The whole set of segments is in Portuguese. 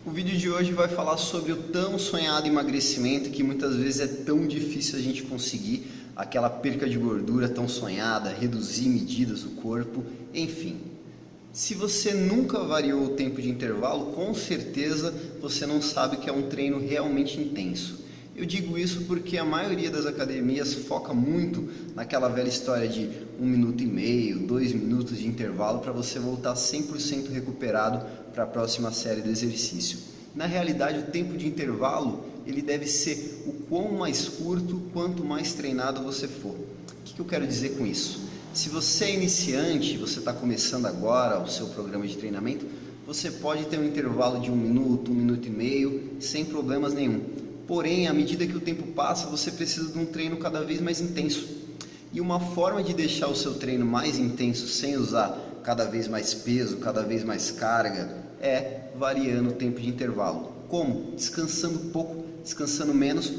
O vídeo de hoje vai falar sobre o tão sonhado emagrecimento que muitas vezes é tão difícil a gente conseguir, aquela perca de gordura tão sonhada, reduzir medidas do corpo, enfim. Se você nunca variou o tempo de intervalo, com certeza você não sabe que é um treino realmente intenso. Eu digo isso porque a maioria das academias foca muito naquela velha história de 1 minuto e meio, 2 minutos de intervalo para você voltar 100% recuperado para a próxima série do exercício. Na realidade, o tempo de intervalo ele deve ser o quão mais curto, quanto mais treinado você for. O que eu quero dizer com isso? Se você é iniciante, você está começando agora o seu programa de treinamento, você pode ter um intervalo de 1 minuto e meio, sem problemas nenhum. Porém, à medida que o tempo passa, você precisa de um treino cada vez mais intenso. E uma forma de deixar o seu treino mais intenso sem usar cada vez mais peso, cada vez mais carga, é variando o tempo de intervalo. Como? Descansando pouco, descansando menos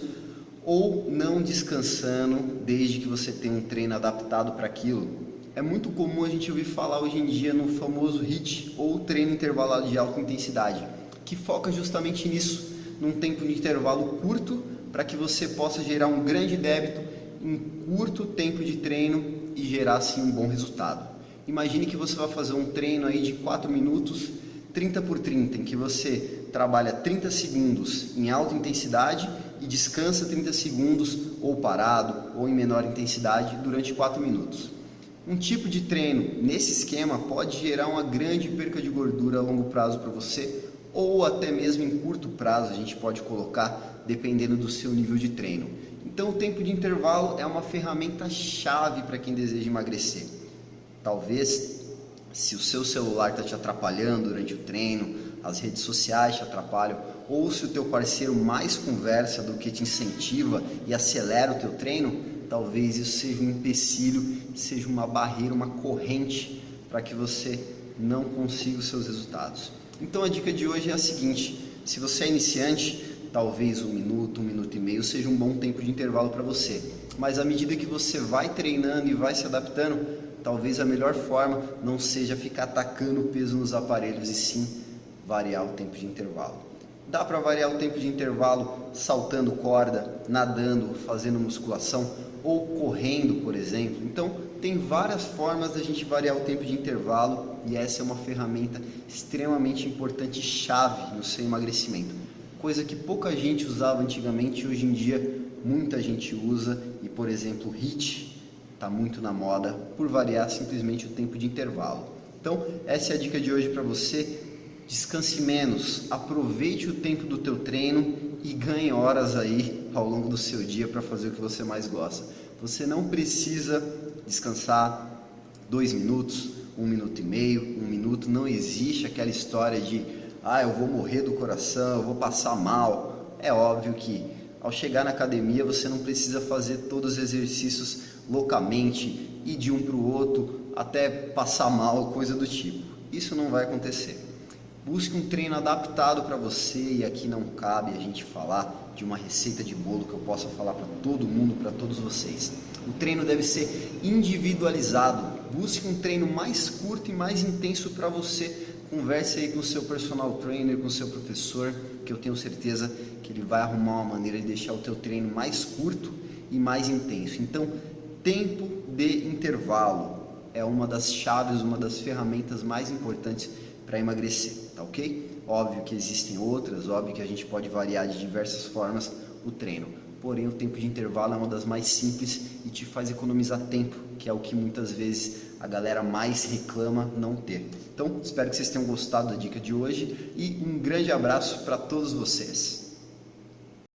ou não descansando desde que você tenha um treino adaptado para aquilo. É muito comum a gente ouvir falar hoje em dia no famoso HIIT ou treino intervalado de alta intensidade, que foca justamente nisso, num tempo de intervalo curto, para que você possa gerar um grande débito em curto tempo de treino e gerar assim um bom resultado. Imagine que você vai fazer um treino aí de 4 minutos, 30 por 30, em que você trabalha 30 segundos em alta intensidade e descansa 30 segundos ou parado ou em menor intensidade durante 4 minutos. Um tipo de treino nesse esquema pode gerar uma grande perca de gordura a longo prazo para você, ou até mesmo em curto prazo a gente pode colocar, dependendo do seu nível de treino. Então o tempo de intervalo é uma ferramenta chave para quem deseja emagrecer. Talvez, se o seu celular está te atrapalhando durante o treino, as redes sociais te atrapalham, ou se o teu parceiro mais conversa do que te incentiva e acelera o teu treino, talvez isso seja um empecilho, seja uma barreira, uma corrente para que você não consiga os seus resultados. Então a dica de hoje é a seguinte: se você é iniciante, talvez 1 minuto e meio seja um bom tempo de intervalo para você. Mas à medida que você vai treinando e vai se adaptando, talvez a melhor forma não seja ficar atacando o peso nos aparelhos e sim variar o tempo de intervalo. Dá para variar o tempo de intervalo saltando corda, nadando, fazendo musculação ou correndo, por exemplo. Então, tem várias formas da gente variar o tempo de intervalo e essa é uma ferramenta extremamente importante e chave no seu emagrecimento. Coisa que pouca gente usava antigamente e hoje em dia muita gente usa e, por exemplo, o HIIT está muito na moda por variar simplesmente o tempo de intervalo. Então, essa é a dica de hoje para você. Descanse menos, aproveite o tempo do teu treino e ganhe horas aí ao longo do seu dia para fazer o que você mais gosta. Você não precisa descansar 2 minutos, 1 minuto e meio, 1 minuto, não existe aquela história de eu vou morrer do coração, eu vou passar mal. É óbvio que ao chegar na academia você não precisa fazer todos os exercícios loucamente, ir de um para o outro até passar mal, coisa do tipo. Isso não vai acontecer. Busque um treino adaptado para você e aqui não cabe a gente falar de uma receita de bolo que eu possa falar para todo mundo, para todos vocês. O treino deve ser individualizado. Busque um treino mais curto e mais intenso para você. Converse aí com o seu personal trainer, com o seu professor, que eu tenho certeza que ele vai arrumar uma maneira de deixar o teu treino mais curto e mais intenso. Então, tempo de intervalo é uma das chaves, uma das ferramentas mais importantes para emagrecer, tá ok? Óbvio que existem outras, óbvio que a gente pode variar de diversas formas o treino, porém o tempo de intervalo é uma das mais simples e te faz economizar tempo, que é o que muitas vezes a galera mais reclama não ter. Então, espero que vocês tenham gostado da dica de hoje e um grande abraço para todos vocês.